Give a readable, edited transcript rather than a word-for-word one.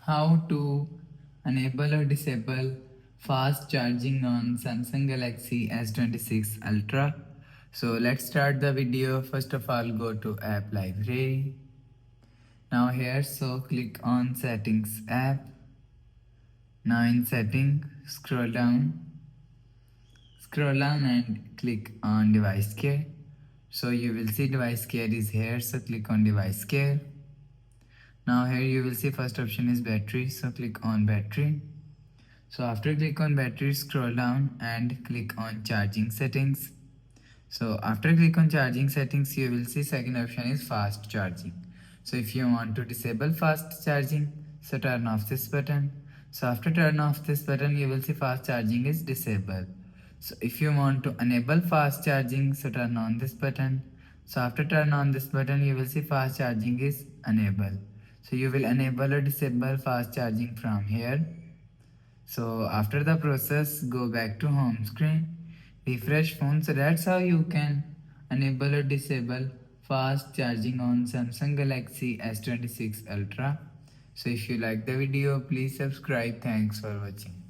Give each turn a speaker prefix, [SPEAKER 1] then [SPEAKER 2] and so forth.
[SPEAKER 1] How to enable or disable fast charging on Samsung Galaxy S26 Ultra. So let's start the video. First of all, go to app library. Now here, so click on settings app. Now in setting, scroll down and click on device care. So you will see device care is here, so click on device care. Now here you will see first option is battery, so click on battery. So after click on battery, scroll down and click on charging settings. So after click on charging settings, you will see second option is fast charging. So if you want to disable fast charging, so turn off this button. So after turn off this button, you will see fast charging is disabled. So if you want to enable fast charging, so turn on this button. So after turn on this button, you will see fast charging is enabled. So you will enable or disable fast charging from here. So after the process, go back to home screen, refresh phone. So that's how you can enable or disable fast charging on Samsung Galaxy S26 Ultra. So if you like the video, please subscribe. Thanks for watching.